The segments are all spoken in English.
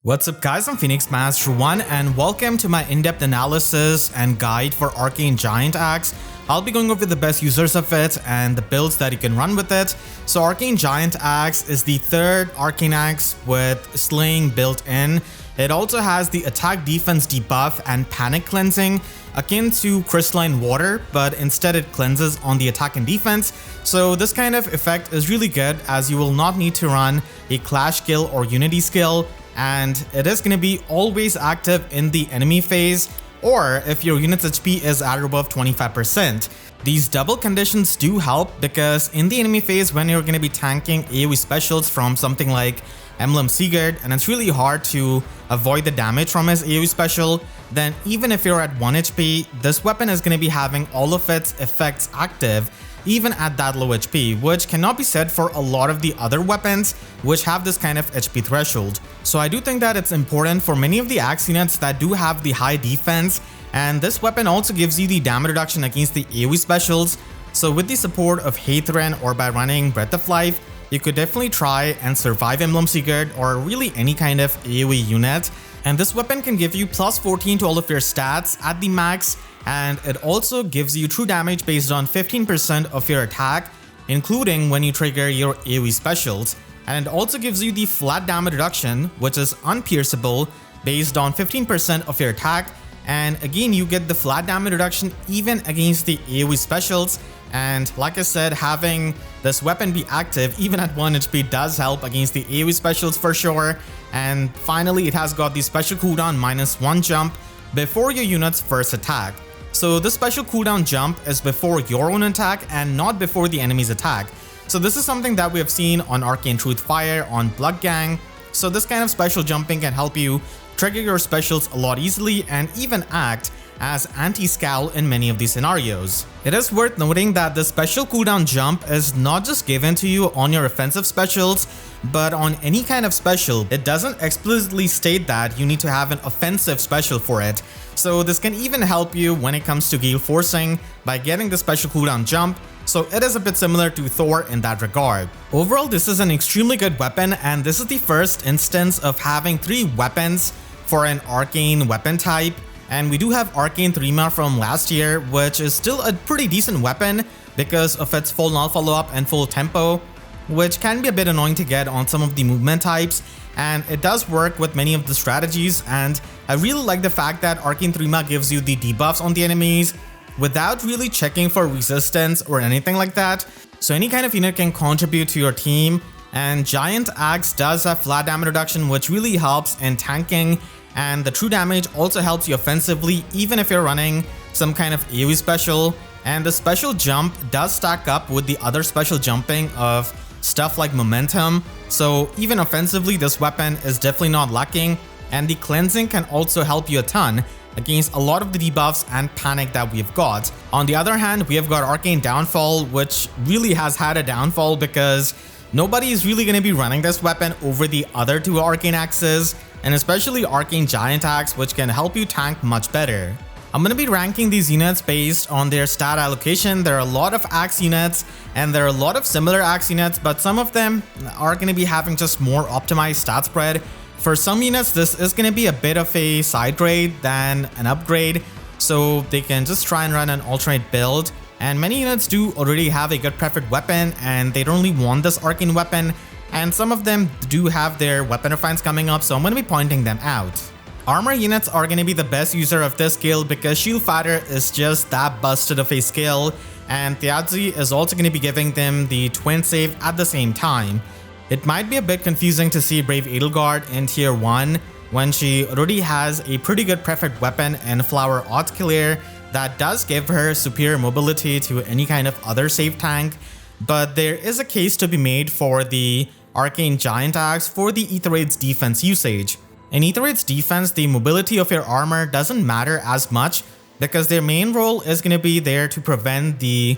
What's up guys, I'm Phoenix Master 1 and welcome to my in-depth analysis and guide for Arcane Giant Axe. I'll be going over the best users of it and the builds that you can run with it. So Arcane Giant Axe is the third Arcane Axe with slaying built in. It also has the attack defense debuff and panic cleansing akin to crystalline water, but instead it cleanses on the attack and defense. So this kind of effect is really good as you will not need to run a clash skill or unity skill, and it is going to be always active in the enemy phase or if your unit's HP is at or above 25%. These double conditions do help because in the enemy phase when you're going to be tanking AoE specials from something like Emblem Sigurd and it's really hard to avoid the damage from his AoE special, then even if you're at 1 HP, this weapon is going to be having all of its effects active even at that low HP, which cannot be said for a lot of the other weapons which have this kind of HP threshold. So I do think that it's important for many of the axe units that do have the high defense, and this weapon also gives you the damage reduction against the AoE specials. So with the support of Hathran or by running Breath of Life, you could definitely try and survive Emblem Sigurd or really any kind of AoE unit. And this weapon can give you plus 14 to all of your stats at the max, and it also gives you true damage based on 15% of your attack, including when you trigger your AoE specials. And it also gives you the flat damage reduction, which is unpierceable, based on 15% of your attack. And again, you get the flat damage reduction even against the AoE specials. And like I said, having this weapon be active even at 1 HP does help against the AoE specials for sure. And finally, it has got the special cooldown -1 jump before your unit's first attack. So this special cooldown jump is before your own attack and not before the enemy's attack. So this is something that we have seen on Arcane Truth Fire, on Blood Gang. So this kind of special jumping can help you trigger your specials a lot easily and even act as anti-scowl in many of these scenarios. It is worth noting that the special cooldown jump is not just given to you on your offensive specials, but on any kind of special. It doesn't explicitly state that you need to have an offensive special for it. So this can even help you when it comes to gale forcing by getting the special cooldown jump. So it is a bit similar to Thor in that regard. Overall, this is an extremely good weapon, and this is the first instance of having 3 weapons for an arcane weapon type. And we do have Arcane Thrima from last year, which is still a pretty decent weapon because of its full null follow-up and full tempo, which can be a bit annoying to get on some of the movement types. And it does work with many of the strategies, and I really like the fact that Arcane Thrima gives you the debuffs on the enemies without really checking for resistance or anything like that. So any kind of unit can contribute to your team, and Giant Axe does have flat damage reduction, which really helps in tanking, and the true damage also helps you offensively even if you're running some kind of AoE special. And the special jump does stack up with the other special jumping of stuff like momentum, so even offensively this weapon is definitely not lacking. And the cleansing can also help you a ton against a lot of the debuffs and panic that we've got. On the other hand, we have got Arcane Downfall, which really has had a downfall because nobody is really going to be running this weapon over the other 2 Arcane Axes, and especially Arcane Giant Axe, which can help you tank much better. I'm going to be ranking these units based on their stat allocation. There are a lot of axe units and there are a lot of similar axe units, but some of them are going to be having just more optimized stat spread. For some units, this is going to be a bit of a side grade than an upgrade, so they can just try and run an alternate build. And many units do already have a good preferred weapon and they don't really want this arcane weapon, and some of them do have their weapon refines coming up, so I'm going to be pointing them out. Armor units are going to be the best user of this skill because Shield Fighter is just that busted of a skill, and Thjazi is also going to be giving them the twin save at the same time. It might be a bit confusing to see Brave Edelgard in tier 1 when she already has a pretty good preferred weapon in Flower Oddsclear that does give her superior mobility to any kind of other save tank. But there is a case to be made for the Arcane Giant Axe for the Aether-Raid's defense usage. In Aether-Raid's defense, the mobility of your armor doesn't matter as much because their main role is going to be there to prevent the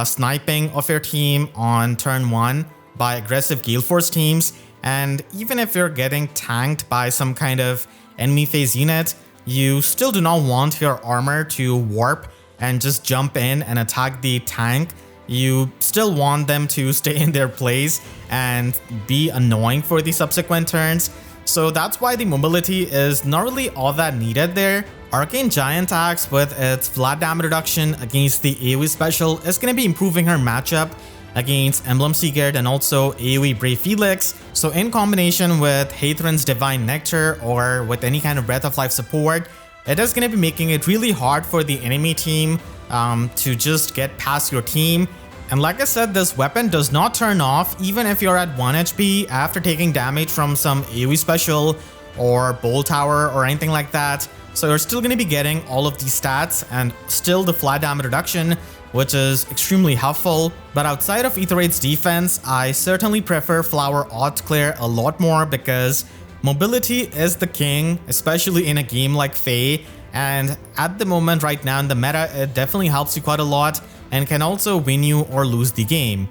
sniping of your team on turn 1 by aggressive Gale Force teams. And even if you're getting tanked by some kind of enemy phase unit, you still do not want your armor to warp and just jump in and attack the tank. You still want them to stay in their place and be annoying for the subsequent turns. So that's why the mobility is not really all that needed there. Arcane Giant Axe with its flat damage reduction against the AoE special is going to be improving her matchup against Emblem Sigurd and also AoE Brave Felix. So in combination with Hathran's Divine Nectar or with any kind of Breath of Life support, it is going to be making it really hard for the enemy team to just get past your team. And like I said, this weapon does not turn off even if you're at 1 HP after taking damage from some AoE special or Bolt Tower or anything like that. So you're still going to be getting all of these stats and still the flat damage reduction, which is extremely helpful. But outside of Aether8's defense, I certainly prefer Flower Aught Clear a lot more because mobility is the king, especially in a game like FEH. And at the moment right now in the meta, it definitely helps you quite a lot and can also win you or lose the game.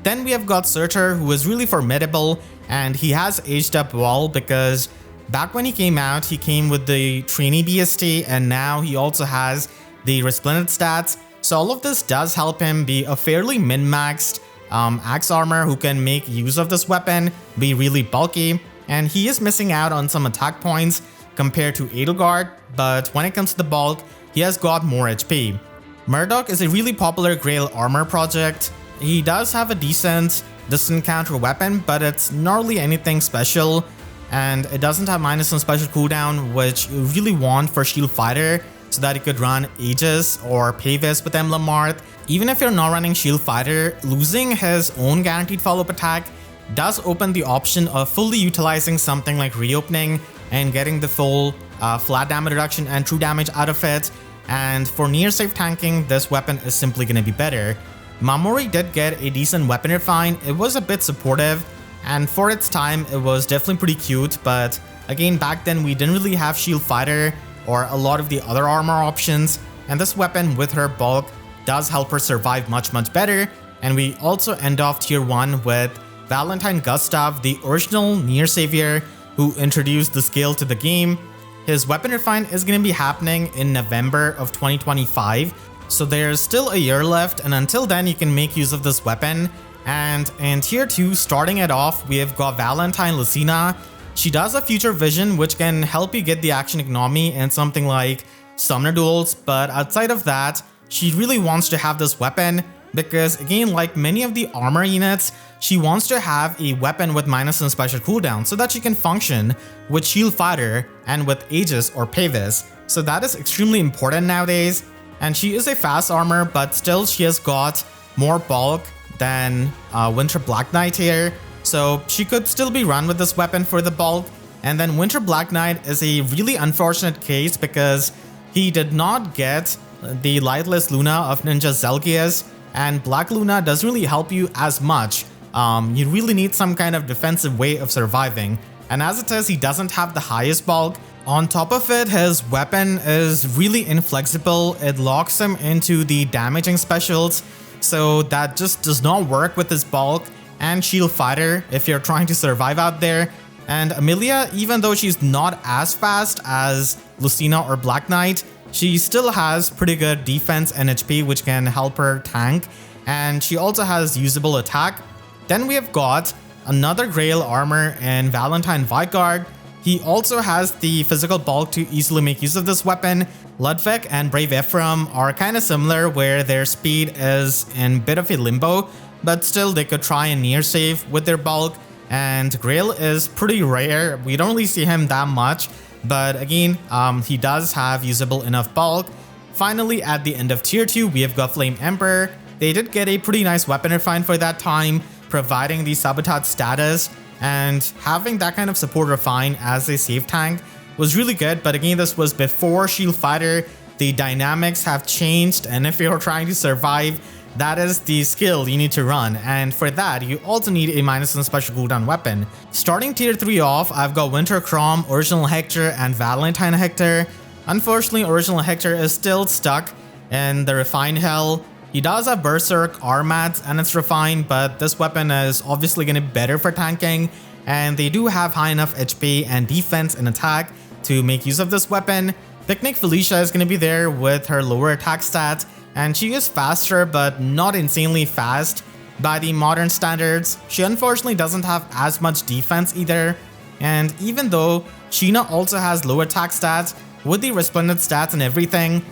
Then we have got Surtur, who is really formidable, and he has aged up well because back when he came out, he came with the trainee BST, and now he also has the Resplendent stats. So all of this does help him be a fairly min-maxed axe armor who can make use of this weapon, be really bulky, and he is missing out on some attack points compared to Edelgard, but when it comes to the bulk, he has got more HP. Murdoch is a really popular Grail armor project. He does have a decent distant counter weapon, but it's not really anything special, and it doesn't have minus on special cooldown, which you really want for Shield Fighter so that you could run Aegis or Pavis with Emblem Marth. Even if you're not running Shield Fighter, losing his own guaranteed follow-up attack does open the option of fully utilizing something like Reopening and getting the full flat damage reduction and true damage out of it. And for near safe tanking, this weapon is simply going to be better. Mamori did get a decent weapon refine. It was a bit supportive, and for its time, it was definitely pretty cute. But again, back then we didn't really have Shield Fighter or a lot of the other armor options, and this weapon with her bulk does help her survive much better. And we also end off tier 1 with Valentine Gustav, the original near savior who introduced the skill to the game. His weapon refine is going to be happening in November of 2025, so there's still a year left, and until then you can make use of this weapon. And in tier 2, starting it off, we have got Valentine Lilina. She does have Future Vision, which can help you get the action economy in something like Summoner Duels, but outside of that, she really wants to have this weapon because, again, like many of the armor units, she wants to have a weapon with minus and special cooldown so that she can function with Shield Fighter and with Aegis or Pavis. So that is extremely important nowadays. And she is a fast armor, but still she has got more bulk than Winter Black Knight here. So she could still be run with this weapon for the bulk. And then Winter Black Knight is a really unfortunate case because he did not get the Lightless Luna of Ninja Zelgius, and Black Luna doesn't really help you as much. You really need some kind of defensive way of surviving, and as it is, he doesn't have the highest bulk. On top of it, his weapon is really inflexible. It locks him into the damaging specials, so that just does not work with his bulk and Shield Fighter if you're trying to survive out there. And Amelia, even though she's not as fast as Lucina or Black Knight, she still has pretty good defense and HP, which can help her tank, and she also has usable attack. Then we have got another Grail armor in Valentine Vigard. He also has the physical bulk to easily make use of this weapon. Ludwig and Brave Ephraim are kind of similar, where their speed is in a bit of a limbo, but still they could try and near save with their bulk. And Grail is pretty rare. We don't really see him that much, but again, he does have usable enough bulk. Finally, at the end of tier 2, we have got Flame Emperor. They did get a pretty nice weapon refine for that time, providing the Sabotage status, and having that kind of support refine as a safe tank was really good. But again, this was before Shield Fighter. The dynamics have changed, and if you're trying to survive, that is the skill you need to run, and for that you also need a minus and special cooldown weapon. Starting tier 3 off, I've got Winter Chrom, Original Hector, and Valentine Hector. Unfortunately, Original Hector is still stuck in the refined hell. He does have Berserk, Armat, and it's refined, but this weapon is obviously going to be better for tanking, and they do have high enough HP and defense and attack to make use of this weapon. Picnic Felicia is going to be there with her lower attack stat, and she is faster but not insanely fast by the modern standards. She unfortunately doesn't have as much defense either, And even though Sheena also has low attack stats, with the resplendent stats and everything,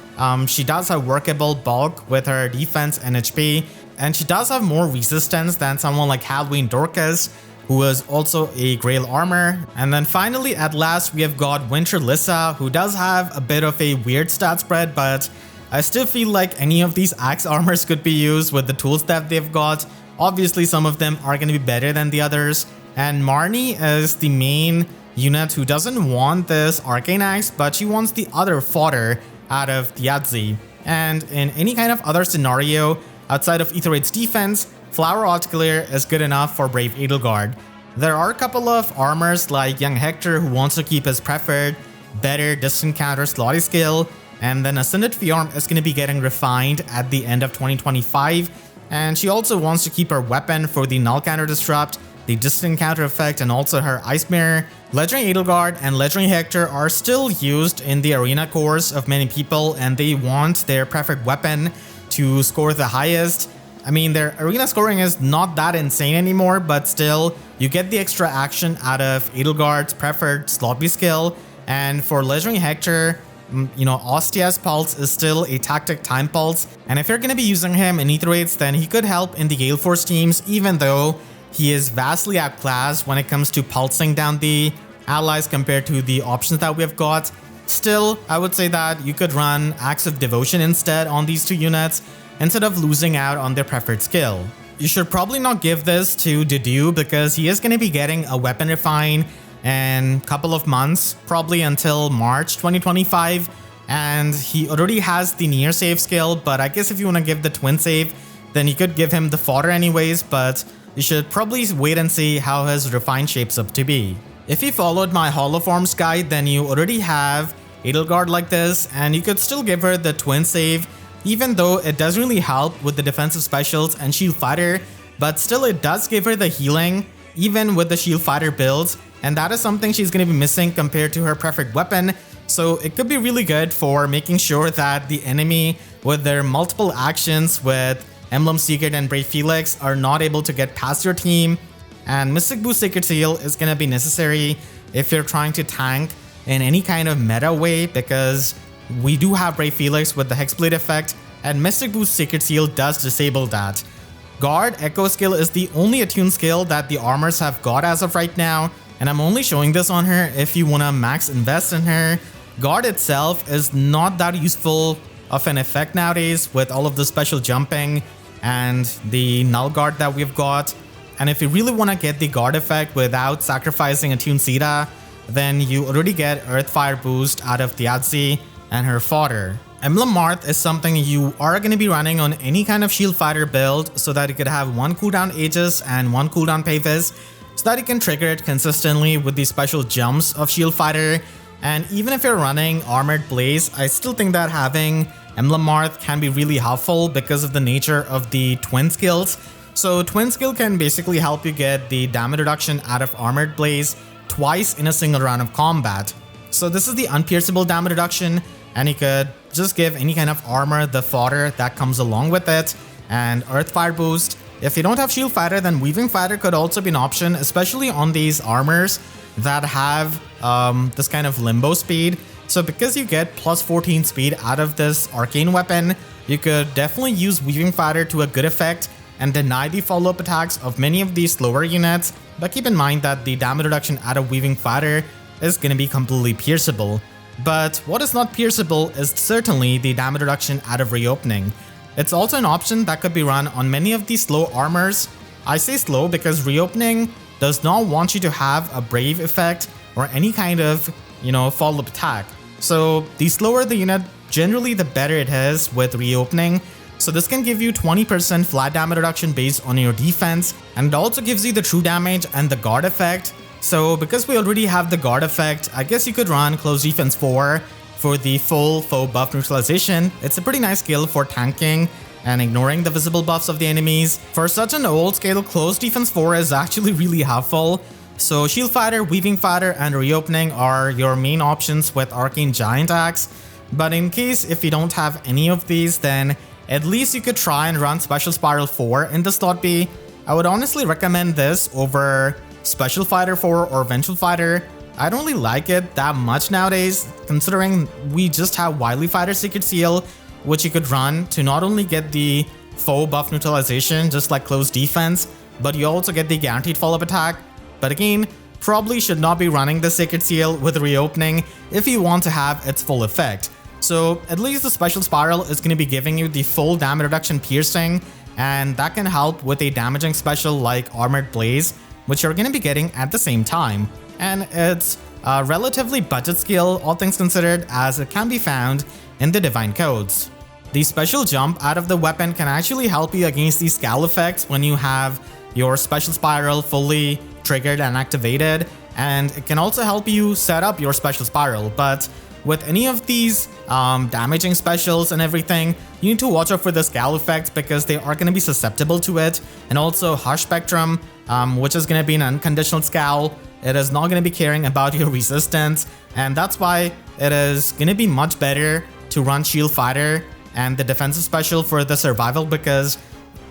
she does have workable bulk with her defense and HP, and she does have more resistance than someone like Halloween Dorcas, who is also a Grail armor. And then finally, at last, we have got Winter Lissa, who does have a bit of a weird stat spread, but I still feel like any of these axe armors could be used with the tools that they've got. Obviously, some of them are going to be better than the others. And Marnie is the main unit who doesn't want this Arcane Axe, but she wants the other fodder out of Thjazi. And in any kind of other scenario outside of Aether8's defense, Flower Articular is good enough for Brave Edelgard. There are a couple of armors like Young Hector, who wants to keep his preferred, better distant counter slotty skill, and then Ascended Fjorm is going to be getting refined at the end of 2025, and she also wants to keep her weapon for the Null Counter Disrupt, the distant counter effect, and also her Ice Mirror. Legendary Edelgard and Legendary Hector are still used in the arena cores of many people, and they want their preferred weapon to score the highest. I mean, their arena scoring is not that insane anymore, but still, you get the extra action out of Edelgard's preferred slot B skill. And for Legendary Hector, Ostia's Pulse is still a tactic time pulse. And if you're going to be using him in Aether8s, then he could help in the Gale Force teams, even though he is vastly outclassed when it comes to pulsing down the allies compared to the options that we've got. Still, I would say that you could run Acts of Devotion instead on these two units, instead of losing out on their preferred skill. You should probably not give this to Dedue because he is going to be getting a weapon refine in a couple of months, probably until March 2025, and he already has the near save skill, but I guess if you want to give the twin save, then you could give him the fodder anyways, but you should probably wait and see how his refine shapes up to be. If you followed my Holoforms guide, then you already have Edelgard like this, and you could still give her the twin save, even though it doesn't really help with the defensive specials and shield fighter, but still it does give her the healing, even with the shield fighter builds, and that is something she's going to be missing compared to her preferred weapon, so it could be really good for making sure that the enemy with their multiple actions with Emblem Secret and Brave Felix are not able to get past your team. And Mystic Boost Sacred Seal is going to be necessary if you're trying to tank in any kind of meta way, because we do have Brave Felix with the Hexblade effect, and Mystic Boost Sacred Seal does disable that. Guard Echo skill is the only attuned skill that the armors have got as of right now, and I'm only showing this on her if you want to max invest in her. Guard itself is not that useful of an effect nowadays with all of the special jumping and the null guard that we've got. And if you really want to get the guard effect without sacrificing attuned Sita, then you already get Earth Fire boost out of Thjazi and her fodder. Emblem Marth is something you are going to be running on any kind of shield fighter build so that you could have one cooldown Aegis and one cooldown Pavis, so that you can trigger it consistently with the special jumps of shield fighter. And even if you're running Armored Blaze, I still think that having Emblem Marth can be really helpful because of the nature of the twin skills. So twin skill can basically help you get the damage reduction out of Armored Blaze twice in a single round of combat. So this is the unpierceable damage reduction, and you could just give any kind of armor the fodder that comes along with it, and Earth Fire boost. If you don't have Shield Fighter, then Weaving Fighter could also be an option, especially on these armors that have this kind of limbo speed. So because you get plus 14 speed out of this arcane weapon, you could definitely use Weaving Fighter to a good effect and deny the follow-up attacks of many of these slower units, but keep in mind that the damage reduction out of Weaving Fighter is going to be completely pierceable. But what is not pierceable is certainly the damage reduction out of Reopening. It's also an option that could be run on many of these slow armors. I say slow because Reopening does not want you to have a Brave effect or any kind of, follow-up attack. So the slower the unit, generally the better it is with Reopening. So this can give you 20% flat damage reduction based on your defense, and it also gives you the true damage and the guard effect. So because we already have the guard effect, I guess you could run Close Defense 4 for the full foe buff neutralization. It's a pretty nice skill for tanking and ignoring the visible buffs of the enemies. For such an old scale, Close Defense 4 is actually really helpful. So Shield Fighter, Weaving Fighter, and Reopening are your main options with Arcane Giant Axe. But in case if you don't have any of these, then at least you could try and run Special Spiral 4 in the slot B. I would honestly recommend this over Special Fighter 4 or Vengeful Fighter, I don't really like it that much nowadays, considering we just have Wily Fighter Secret Seal, which you could run to not only get the foe buff neutralization, just like close defense, but you also get the guaranteed follow-up attack. But again, probably should not be running the Secret Seal with Reopening if you want to have its full effect. So at least the Special Spiral is going to be giving you the full damage reduction piercing, and that can help with a damaging special like Armored Blaze, which you're going to be getting at the same time. And it's a relatively budget skill, all things considered, as it can be found in the Divine Codes. The special jump out of the weapon can actually help you against these scowl effects when you have your Special Spiral fully triggered and activated, and it can also help you set up your Special Spiral. But with any of these damaging specials and everything, you need to watch out for the scowl effects because they are going to be susceptible to it. And also Hush Spectrum, which is going to be an unconditional scowl. It is not going to be caring about your resistance, and that's why it is going to be much better to run Shield Fighter and the defensive special for the survival, because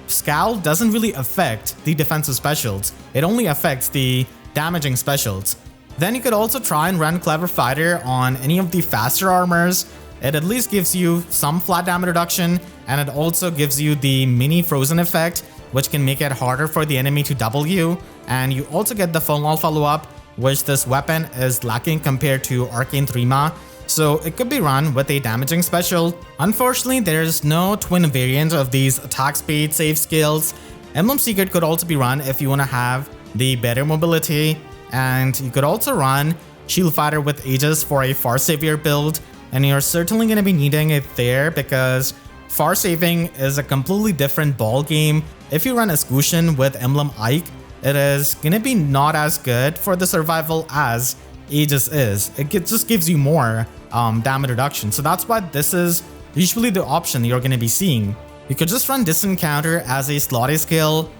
Scowl doesn't really affect the defensive specials. It only affects the damaging specials. Then you could also try and run Clever Fighter on any of the faster armors. It at least gives you some flat damage reduction, and it also gives you the mini frozen effect, which can make it harder for the enemy to double you. And you also get the full null follow-up, which this weapon is lacking compared to Arcane Thrima. So it could be run with a damaging special. Unfortunately, there's no twin variant of these attack speed save skills. Emblem Secret could also be run if you want to have the better mobility. And you could also run Shield Fighter with Aegis for a Far Savior build. And you're certainly going to be needing it there because Far Saving is a completely different ball game. If you run Escutcheon with Emblem Ike, it is going to be not as good for the survival as Aegis is. It just gives you more damage reduction. So that's why this is usually the option you're going to be seeing. You could just run Distant Counter as a slotty skill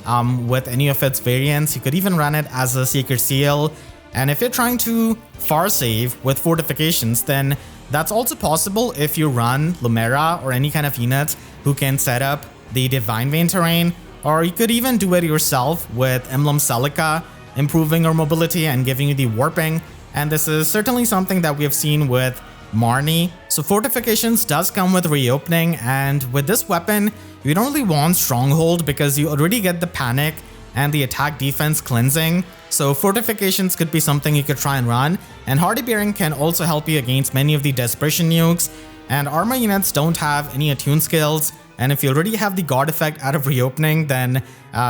with any of its variants. You could even run it as a Secret Seal. And if you're trying to far save with fortifications, then that's also possible if you run Lumera or any kind of unit who can set up the Divine Vein terrain. Or you could even do it yourself with Emblem Celica, improving your mobility and giving you the warping. And this is certainly something that we have seen with Marnie. So fortifications does come with reopening, and with this weapon, you don't really want Stronghold because you already get the panic and the attack defense cleansing. So fortifications could be something you could try and run, and Hardy Bearing can also help you against many of the Desperation nukes. And armor units don't have any attune skills, and if you already have the guard effect out of reopening, then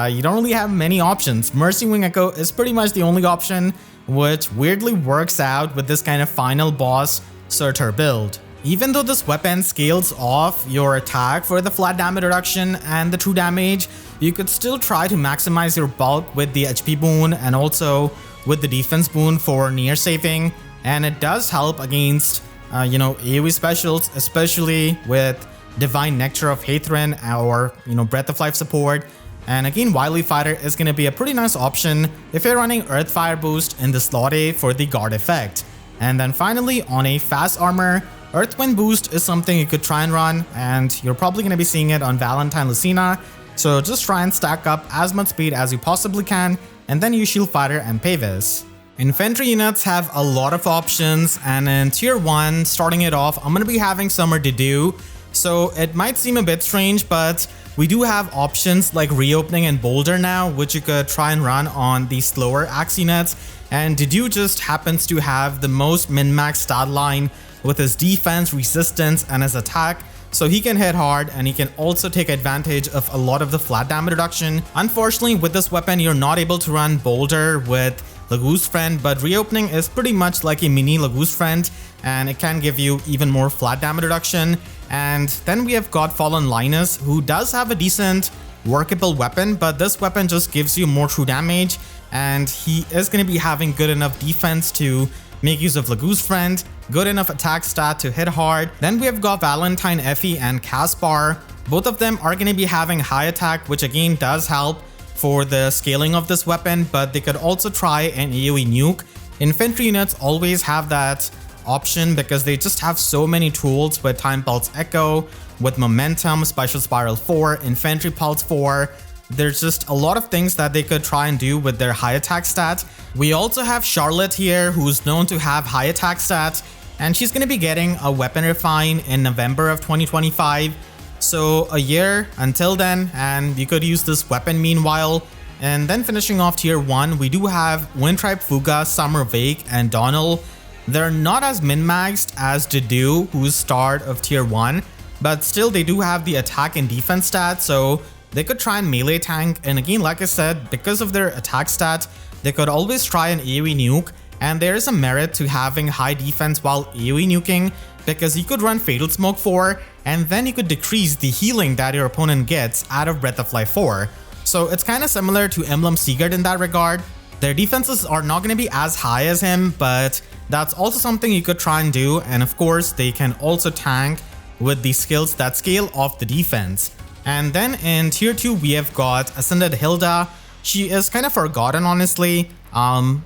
you don't really have many options. Mercy Wing Echo is pretty much the only option, which weirdly works out with this kind of final boss Surtur build. Even though this weapon scales off your attack for the flat damage reduction and the true damage, you could still try to maximize your bulk with the HP boon and also with the defense boon for near saving. And it does help against, AoE specials, especially with Divine Nectar of Hathrin or, Breath of Life support. And again, Wily Fighter is going to be a pretty nice option if you're running Earth Fire boost in the slotty for the guard effect. And then finally, on a fast armor, Earth Wind boost is something you could try and run, and you're probably going to be seeing it on Valentine Lucina. So just try and stack up as much speed as you possibly can, and then use Shield Fighter and Pavis. Infantry units have a lot of options, and in tier 1, starting it off, I'm going to be having Summer Dedu. So it might seem a bit strange, but we do have options like Reopening and Boulder now, which you could try and run on the slower axe units. And Dedu just happens to have the most min-max stat line with his defense, resistance, and his attack. So he can hit hard, and he can also take advantage of a lot of the flat damage reduction. Unfortunately, with this weapon, you're not able to run Boulder with Lagoose Friend, but Reopening is pretty much like a mini Lagoose Friend, and it can give you even more flat damage reduction. And then we have got Fallen Linus, who does have a decent workable weapon, but this weapon just gives you more true damage, and he is going to be having good enough defense to make use of Lagoose Friend, good enough attack stat to hit hard. Then we have got Valentine Effie and Caspar. Both of them are going to be having high attack, which again does help for the scaling of this weapon, but they could also try an AoE nuke. Infantry units always have that option because they just have so many tools with Time Pulse Echo, with Momentum, Special Spiral 4, Infantry Pulse 4, There's just a lot of things that they could try and do with their high attack stats. We also have Charlotte here, who's known to have high attack stats, and she's going to be getting a weapon refine in November of 2025. So a year until then, and you could use this weapon meanwhile. And then finishing off tier 1, we do have Windtribe Fuga, Summer Wake, and Donal. They're not as min-maxed as Dedu, who's start of tier 1, but still they do have the attack and defense stats, so they could try and melee tank. And again, like I said, because of their attack stats, they could always try an AoE nuke, and there is a merit to having high defense while AoE nuking, because you could run Fatal Smoke 4, and then you could decrease the healing that your opponent gets out of Breath of Life 4. So it's kind of similar to Emblem Sigurd in that regard. Their defenses are not going to be as high as him, but that's also something you could try and do. And of course, they can also tank with the skills that scale off the defense. And then in tier 2, we have got Ascended Hilda. She is kind of forgotten, honestly,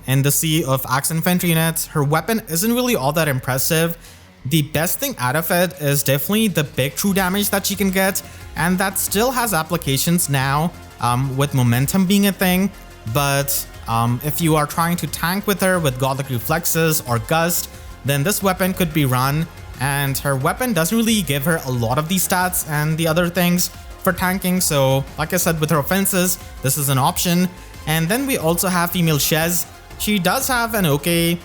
in the sea of axe infantry units. Her weapon isn't really all that impressive. The best thing out of it is definitely the big true damage that she can get, and that still has applications now, with momentum being a thing. But if you are trying to tank with her with Godlike Reflexes or Gust, then this weapon could be run, and her weapon doesn't really give her a lot of these stats and the other things for tanking. So like I said, with her offenses, this is an option. And then we also have female Shez. She does have an okay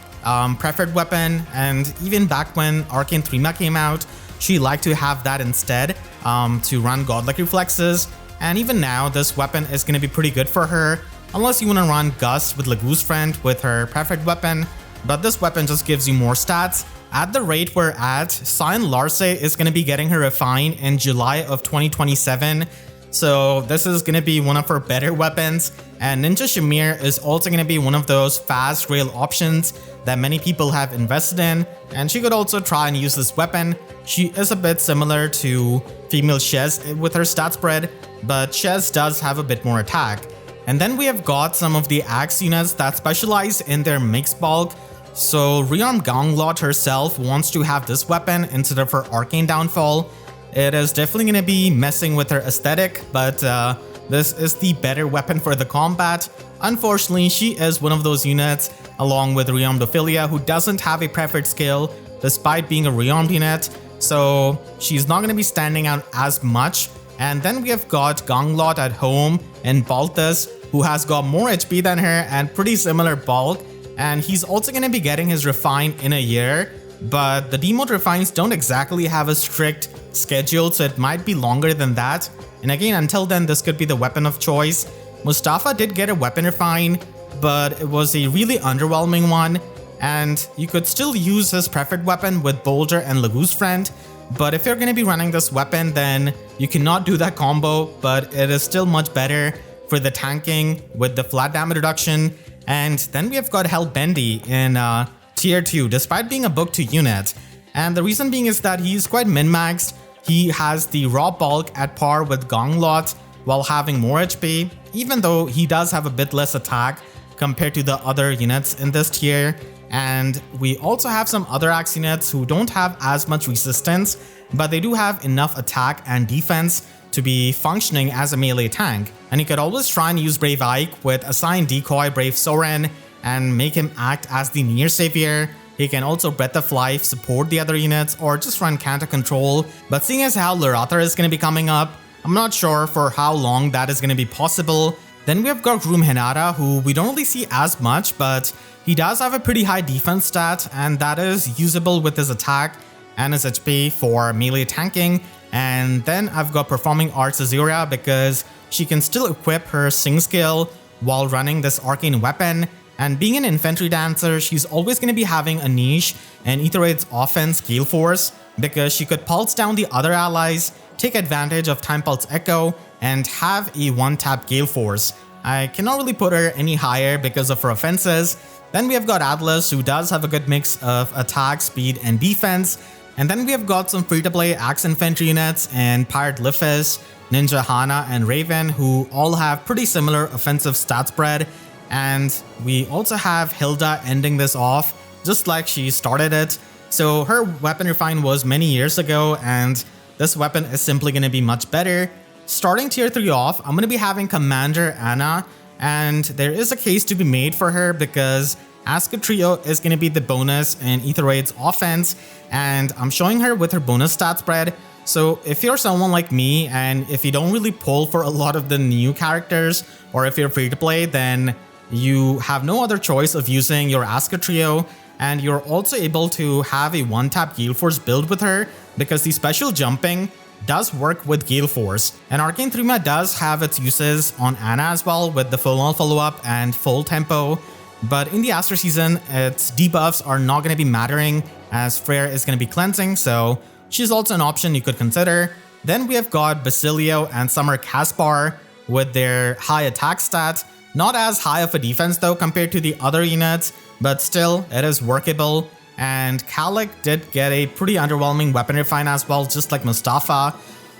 preferred weapon, and even back when Arcane 3 came out, she liked to have that instead to run Godlike Reflexes. And even now, this weapon is going to be pretty good for her, unless you want to run Gust with Lagu's Friend with her preferred weapon. But this weapon just gives you more stats. At the rate we're at, Cyan Larce is going to be getting her refine in July of 2027. So this is going to be one of her better weapons. And Ninja Shamir is also going to be one of those fast rail options that many people have invested in. And she could also try and use this weapon. She is a bit similar to female Shez with her stat spread, but Shez does have a bit more attack. And then we have got some of the axe units that specialize in their mixed bulk. So Rearmed Gonglot herself wants to have this weapon instead of her Arcane Downfall. It is definitely going to be messing with her aesthetic, but this is the better weapon for the combat. Unfortunately, she is one of those units, along with Rearmed Ophelia, who doesn't have a preferred skill despite being a rearmed unit, so she's not going to be standing out as much. And then we have got Gonglot at home and Balthus, who has got more HP than her and pretty similar bulk, and he's also going to be getting his refine in a year. But the demote refines don't exactly have a strict schedule, so it might be longer than that. And again, until then, this could be the weapon of choice. Mustafa did get a weapon refine, but it was a really underwhelming one. And you could still use his preferred weapon with Boulder and Lagu's Friend. But if you're going to be running this weapon, then you cannot do that combo, but it is still much better for the tanking with the flat damage reduction. And then we have got Hellbendy in tier 2, despite being a book 2 unit. And the reason being is that he's quite min-maxed. He has the raw bulk at par with Gonglot while having more HP, even though he does have a bit less attack compared to the other units in this tier. And we also have some other axe units who don't have as much resistance, but they do have enough attack and defense to be functioning as a melee tank. And you could always try and use Brave Ike with Assign Decoy Brave Soren and make him act as the near savior. He can also Breath of Life support the other units or just run counter control. But seeing as how Lurathar is going to be coming up, I'm not sure for how long that is going to be possible. Then we have got Groom Hinata, who we don't really see as much, but he does have a pretty high defense stat, and that is usable with his attack and his HP for melee tanking. And then I've got Performing Arts Azura because she can still equip her Sing skill while running this arcane weapon. And being an infantry dancer, she's always going to be having a niche in Aetheroid's offense Gale Force because she could pulse down the other allies, take advantage of Time Pulse Echo, and have a one-tap Gale Force. I cannot really put her any higher because of her offenses. Then we have got Atlas, who does have a good mix of attack, speed, and defense. And then we have got some free-to-play Axe Infantry units and Pirate Lifis, Ninja Hana, and Raven, who all have pretty similar offensive stat spread. And we also have Hilda ending this off, just like she started it. So her weapon refine was many years ago, and this weapon is simply going to be much better. Starting tier 3 off, I'm going to be having Commander Anna, and there is a case to be made for her because Asuka Trio is going to be the bonus in Aetheroid's offense, and I'm showing her with her bonus stat spread. So if you're someone like me and if you don't really pull for a lot of the new characters, or if you're free to play, then you have no other choice of using your Asuka Trio, and you're also able to have a one-tap Gale Force build with her because the special jumping does work with Gale Force. And Arcane 3 does have its uses on Anna as well with the full on follow-up and full tempo, but in the Astro season, its debuffs are not going to be mattering as Flier is going to be cleansing, so she's also an option you could consider. Then we have got Basilio and Summer Caspar with their high attack stat. Not as high of a defense though compared to the other units, but still it is workable. And Kalik did get a pretty underwhelming weapon refine as well, just like Mustafa.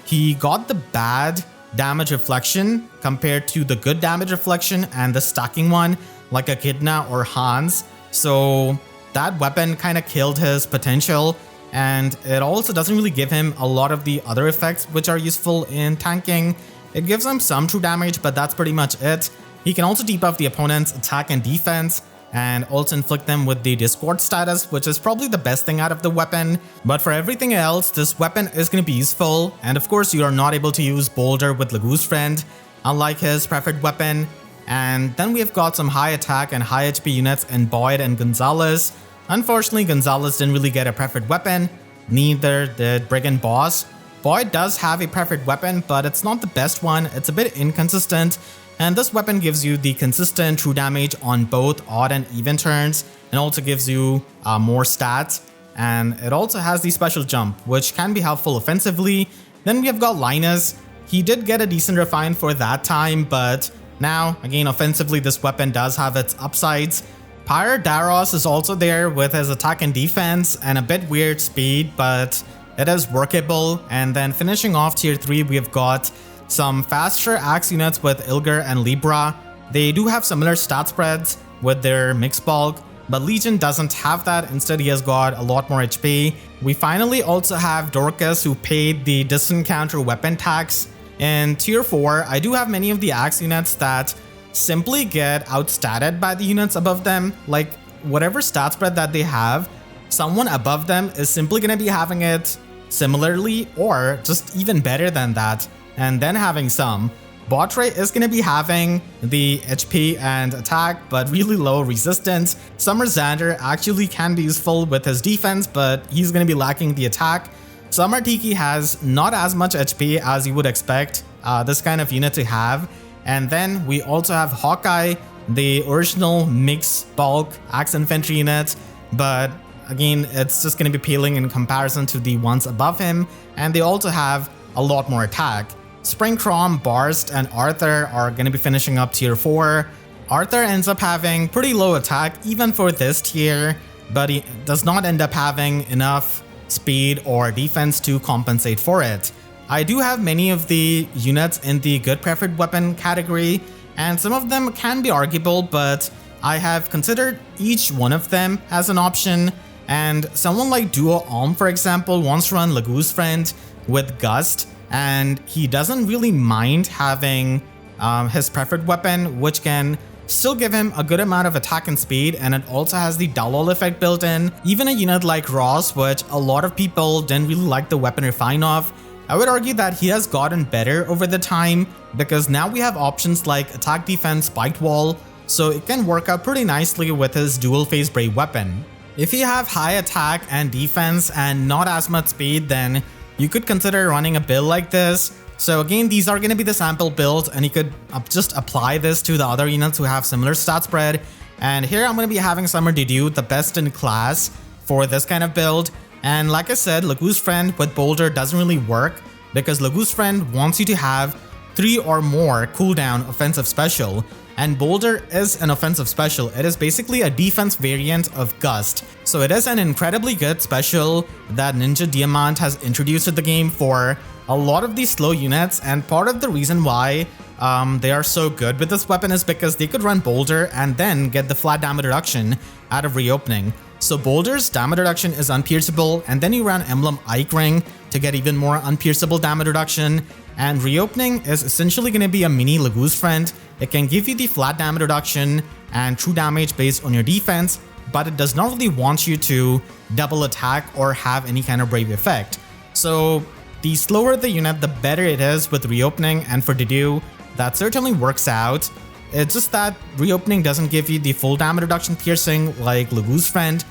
He got the bad damage reflection compared to the good damage reflection and the stacking one, like Echidna or Hans. So that weapon kind of killed his potential. And it also doesn't really give him a lot of the other effects which are useful in tanking. It gives him some true damage, but that's pretty much it. He can also debuff the opponent's attack and defense, and also inflict them with the Discord status, which is probably the best thing out of the weapon. But for everything else, this weapon is going to be useful, and of course you are not able to use Boulder with Lagu's friend, unlike his preferred weapon. And then we have got some high attack and high HP units in Boyd and Gonzalez. Unfortunately, Gonzalez didn't really get a preferred weapon, neither did Brigand Boss. Boyd does have a preferred weapon, but it's not the best one, it's a bit inconsistent, and this weapon gives you the consistent true damage on both odd and even turns, and also gives you more stats, and it also has the special jump, which can be helpful offensively. Then we have got Linus. He did get a decent refine for that time, but now, again, offensively, this weapon does have its upsides. Pyre Daros is also there with his attack and defense and a bit weird speed, but it is workable. And then finishing off tier 3, we have got some faster axe units with Ilger and Libra. They do have similar stat spreads with their mixed bulk, but Legion doesn't have that. Instead, he has got a lot more HP. We finally also have Dorcas, who paid the distant counter weapon tax. In tier 4, I do have many of the axe units that simply get outstatted by the units above them. Like, whatever stat spread that they have, someone above them is simply going to be having it similarly or just even better than that, and then having some. Botre is going to be having the HP and attack, but really low resistance. Summer Xander actually can be useful with his defense, but he's going to be lacking the attack. Summer Tiki has not as much HP as you would expect this kind of unit to have. And then we also have Hawkeye, the original mixed bulk axe infantry unit, but again, it's just going to be peeling in comparison to the ones above him, and they also have a lot more attack. Spring Crom, Barst, and Arthur are going to be finishing up tier 4. Arthur ends up having pretty low attack even for this tier, but he does not end up having enough speed or defense to compensate for it. I do have many of the units in the good preferred weapon category, and some of them can be arguable, but I have considered each one of them as an option. And someone like Duo Alm, for example, wants to run Lagu's friend with Gust, and he doesn't really mind having his preferred weapon, which can still give him a good amount of attack and speed, and it also has the Dalol effect built in. Even a unit like Ross, which a lot of people didn't really like the weapon refine of, I would argue that he has gotten better over the time, because now we have options like attack, defense, spiked wall, so it can work out pretty nicely with his dual phase brave weapon. If you have high attack and defense and not as much speed, then you could consider running a build like this. So again, these are going to be the sample builds, and you could just apply this to the other units who have similar stat spread. And here I'm going to be having Summer Didu, the best in class for this kind of build. And like I said, Lagu's friend with Boulder doesn't really work, because Lagu's friend wants you to have 3 or more cooldown offensive special, and Boulder is an offensive special. It is basically a defense variant of Gust. So it is an incredibly good special that Ninja Diamant has introduced to the game for a lot of these slow units, and part of the reason why they are so good with this weapon is because they could run Boulder and then get the flat damage reduction out of reopening. So Boulder's damage reduction is unpierceable, and then you run Emblem Ike Ring to get even more unpierceable damage reduction. And Reopening is essentially going to be a mini Lagu's friend. It can give you the flat damage reduction and true damage based on your defense, but it does not really want you to double attack or have any kind of brave effect. So the slower the unit, the better it is with Reopening, and for Didu, that certainly works out. It's just that Reopening doesn't give you the full damage reduction piercing like Lagu's friend,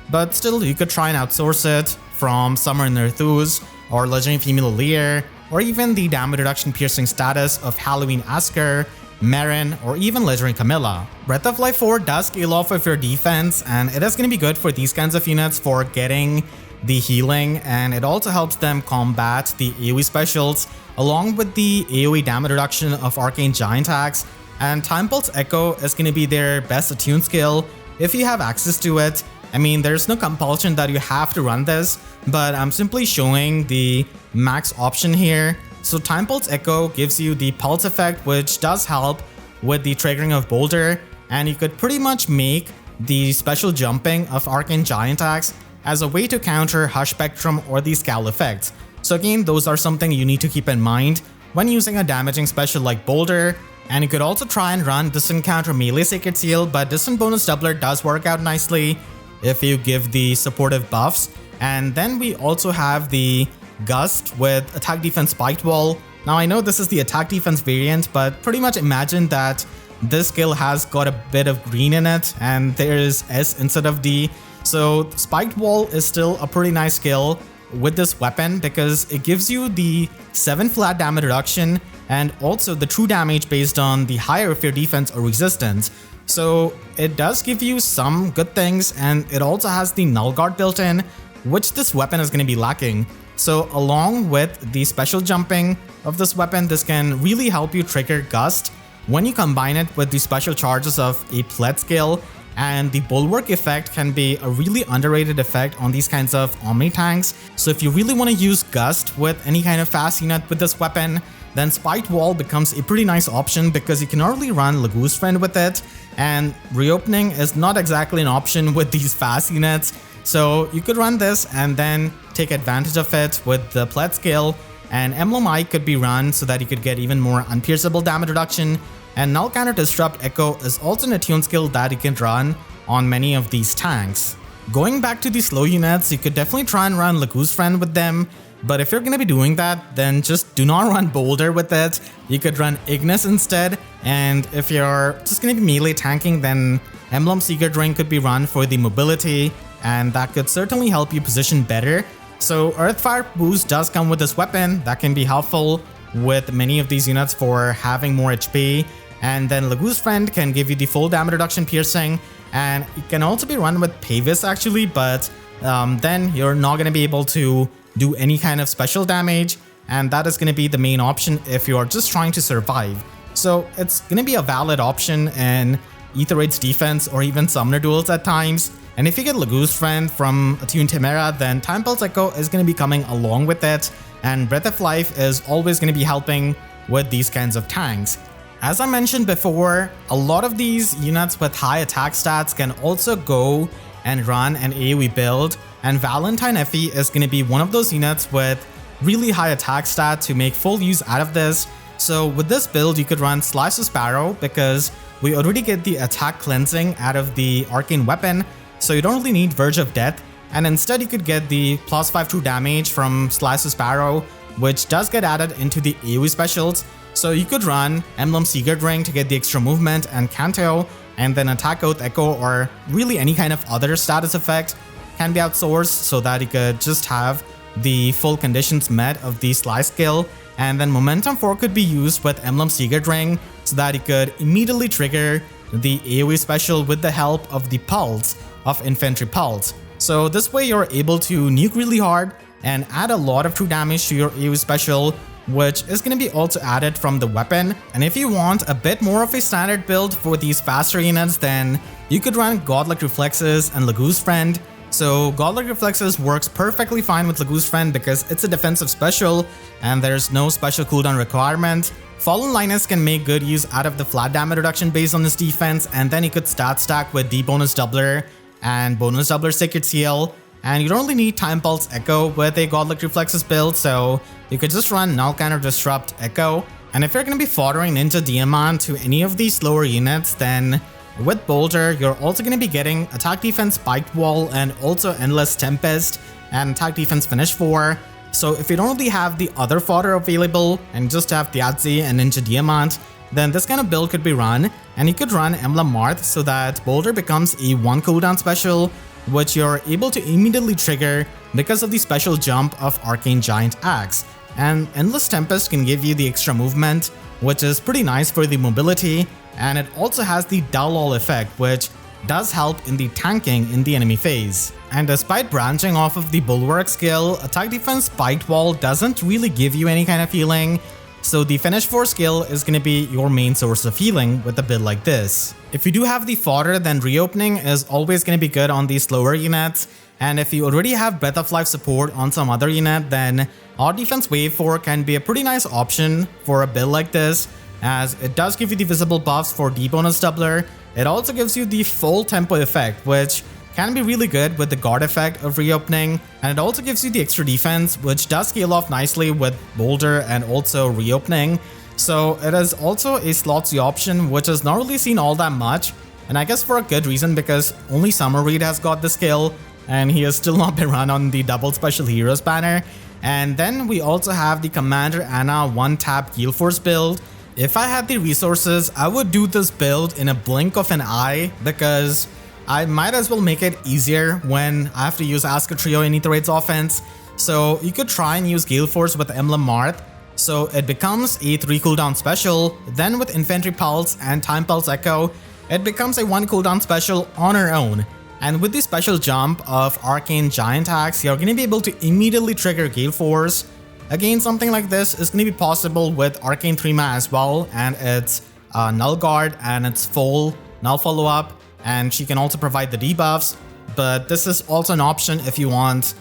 but still you could try and outsource it from Summer in Thjazi or Legendary Female Lear, or even the damage reduction piercing status of Halloween Asker, Marin, or even Legendary Camilla. Breath of Life 4 does scale off of your defense, and it is going to be good for these kinds of units for getting the healing, and it also helps them combat the AoE specials along with the AoE damage reduction of Arcane Giant Axe. And Time Pulse Echo is going to be their best attune skill if you have access to it. I mean, there's no compulsion that you have to run this, but I'm simply showing the max option here. So Time Pulse Echo gives you the pulse effect, which does help with the triggering of Boulder, and you could pretty much make the special jumping of Arcane Giant Axe as a way to counter Hush Spectrum or the Scowl effects. So again, those are something you need to keep in mind when using a damaging special like Boulder. And you could also try and run Distant Counter Melee Sacred Seal, but Distant Bonus Doubler does work out nicely if you give the supportive buffs. And then we also have the Gust with Attack Defense Spiked Wall. Now I know this is the Attack Defense variant, but pretty much imagine that this skill has got a bit of green in it and there is S instead of D. So Spiked Wall is still a pretty nice skill with this weapon because it gives you the 7 flat damage reduction and also the true damage based on the higher of your defense or resistance. So it does give you some good things, and it also has the Null Guard built in, which this weapon is going to be lacking. So along with the special jumping of this weapon, this can really help you trigger Gust when you combine it with the special charges of a Pled skill, and the Bulwark effect can be a really underrated effect on these kinds of Omni tanks. So if you really want to use Gust with any kind of fast unit with this weapon, then Spiked Wall becomes a pretty nice option because you can not only run Lagu's Friend with it, and Reopening is not exactly an option with these fast units. So you could run this and then take advantage of it with the Pled skill, and Emblem Ike could be run so that you could get even more unpierceable damage reduction, and Null Counter Disrupt Echo is also an attune skill that you can run on many of these tanks. Going back to the slow units, you could definitely try and run Lagu's Friend with them, but if you're going to be doing that, then just do not run Boulder with it. You could run Ignis instead, and if you're just going to be melee tanking, then Emblem Secret Ring could be run for the mobility, and that could certainly help you position better. So Earthfire boost does come with this weapon that can be helpful with many of these units for having more HP, and then Lagu's Friend can give you the full damage reduction piercing, and it can also be run with Pavis actually, but then you're not going to be able to do any kind of special damage, and that is going to be the main option if you're just trying to survive. So it's going to be a valid option in Aether Raid's defense or even Summoner duels at times. And if you get Lagu's Friend from Attune Chimera, then Time Pulse Echo is going to be coming along with it, and Breath of Life is always going to be helping with these kinds of tanks. As I mentioned before, a lot of these units with high attack stats can also go and run an AoE build, and Valentine FE is going to be one of those units with really high attack stat to make full use out of this. So with this build, you could run Slice of Sparrow because we already get the attack cleansing out of the arcane weapon, so you don't really need Verge of Death, and instead you could get the +5 true damage from Slice of Sparrow, which does get added into the AoE specials. So you could run Emblem Secret Ring to get the extra movement and Canto, and then Attack Oath Echo or really any kind of other status effect can be outsourced so that you could just have the full conditions met of the Slice skill. And then Momentum 4 could be used with Emblem Secret Ring so that you could immediately trigger the AoE special with the help of the Pulse of Infantry Pulse. So this way you're able to nuke really hard and add a lot of true damage to your AoE special, which is going to be also added from the weapon. And if you want a bit more of a standard build for these faster units, then you could run Godlike Reflexes and Lagu's Friend. So Godlike Reflexes works perfectly fine with Lagu's Friend because it's a defensive special and there's no special cooldown requirement. Fallen Linus can make good use out of the flat damage reduction based on his defense, and then he could stat stack with D bonus doubler and bonus doubler Sacred Seal. And you don't really need Time Pulse Echo with a Godlike Reflexes build, so you could just run Null Counter Disrupt Echo. And if you're going to be foddering Ninja Diamant to any of these slower units, then with Boulder, you're also going to be getting Attack Defense Spiked Wall and also Endless Tempest and Attack Defense Finish 4. So if you don't really have the other fodder available and just have Thjazi and Ninja Diamant, then this kind of build could be run, and you could run Emblem Marth so that Boulder becomes a 1 cooldown special, which you're able to immediately trigger because of the special jump of Arcane Giant Axe. And Endless Tempest can give you the extra movement, which is pretty nice for the mobility, and it also has the Dull All effect, which does help in the tanking in the enemy phase. And despite branching off of the Bulwark skill, Attack Defense Spiked Wall doesn't really give you any kind of healing, so the Finish 4 skill is going to be your main source of healing with a build like this. If you do have the fodder, then Reopening is always going to be good on these slower units, and if you already have Breath of Life support on some other unit, then Odd Defense Wave 4 can be a pretty nice option for a build like this, as it does give you the visible buffs for the bonus doubler. It also gives you the full tempo effect, which can be really good with the guard effect of Reopening, and it also gives you the extra defense, which does scale off nicely with Boulder and also Reopening. So it is also a slot C option, which is not really seen all that much, and I guess for a good reason, because only Summer Reed has got the skill, and he has still not been run on the double special heroes banner. And then we also have the Commander Anna 1-tap Heal Force build. If I had the resources, I would do this build in a blink of an eye, because I might as well make it easier when I have to use Asker Trio in Aether Raid's offense. So you could try and use Gale Force with Emblem Marth, so it becomes a 3 cooldown special. Then with Infantry Pulse and Time Pulse Echo, it becomes a 1 cooldown special on her own. And with the special jump of Arcane Giant Axe, you're going to be able to immediately trigger Gale Force. Again, something like this is going to be possible with Arcane 3-ma as well, and it's Null Guard and it's full Null Follow-up, and she can also provide the debuffs, but this is also an option if you want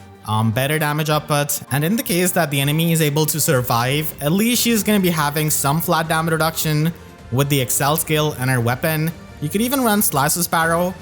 better damage output. And in the case that the enemy is able to survive, at least she's going to be having some flat damage reduction with the Excel skill and her weapon. You could even run Slice Sparrow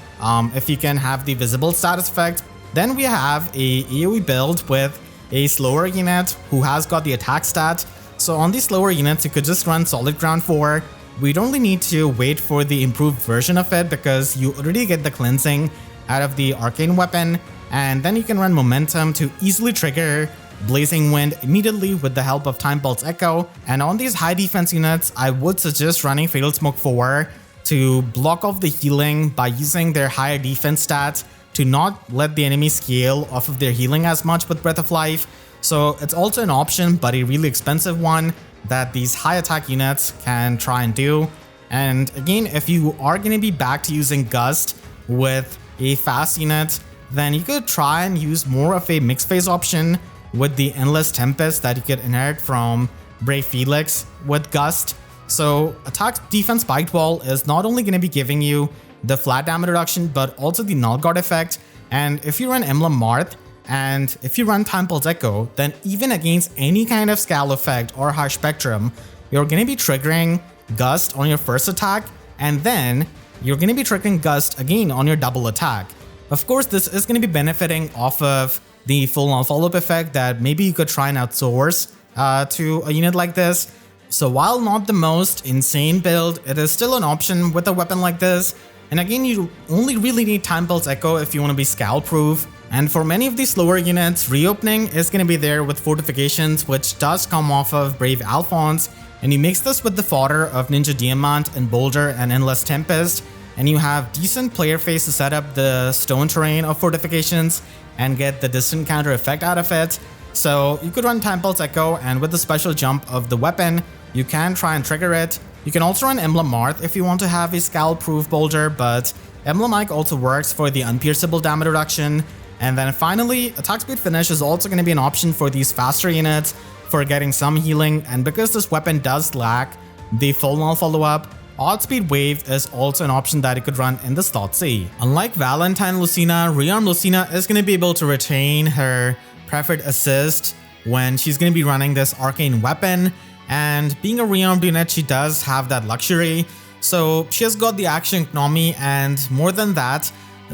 if you can have the visible status effect. Then we have a AoE build with a slower unit who has got the attack stat. So on these slower units, you could just run Solid Ground 4. We don't really need to wait for the improved version of it because you already get the cleansing out of the arcane weapon, and then you can run Momentum to easily trigger Blazing Wind immediately with the help of Time Pulse Echo. And on these high defense units, I would suggest running Fatal Smoke 4 to block off the healing by using their higher defense stats to not let the enemy scale off of their healing as much with Breath of Life. So it's also an option, but a really expensive one that these high attack units can try and do. And again, if you are going to be back to using Gust with a fast unit, then you could try and use more of a mixed phase option with the Endless Tempest that you could inherit from Brave Felix with Gust. So attack defense spiked wall is not only going to be giving you the flat damage reduction, but also the Null Guard effect. And if you run Emblem Marth and if you run Time Pulse Echo, then even against any kind of Scal effect or High Spectrum, you're going to be triggering Gust on your first attack, and then you're going to be triggering Gust again on your double attack. Of course, this is going to be benefiting off of the full Null Follow-up effect that maybe you could try and outsource to a unit like this. So while not the most insane build, it is still an option with a weapon like this. And again, you only really need Time Pulse Echo if you want to be Scal proof. And for many of these slower units, Reopening is going to be there with Fortifications, which does come off of Brave Alphonse. And you mix this with the fodder of Ninja Diamant and Boulder and Endless Tempest, and you have decent player phase to set up the stone terrain of Fortifications and get the distant counter effect out of it. So you could run Time Pulse Echo, and with the special jump of the weapon, you can try and trigger it. You can also run Emblem Marth if you want to have a Scal-proof Boulder, but Emblem Ike also works for the unpierceable damage reduction. And then finally, Attack Speed Finish is also going to be an option for these faster units for getting some healing, and because this weapon does lack the full Null Follow-up, Odd Speed Wave is also an option that you could run in the slot C. Unlike Valentine Lucina, Rearmed Lucina is going to be able to retain her preferred assist when she's going to be running this arcane weapon, and being a rearmed unit, she does have that luxury. So she has got the action economy, and more than that,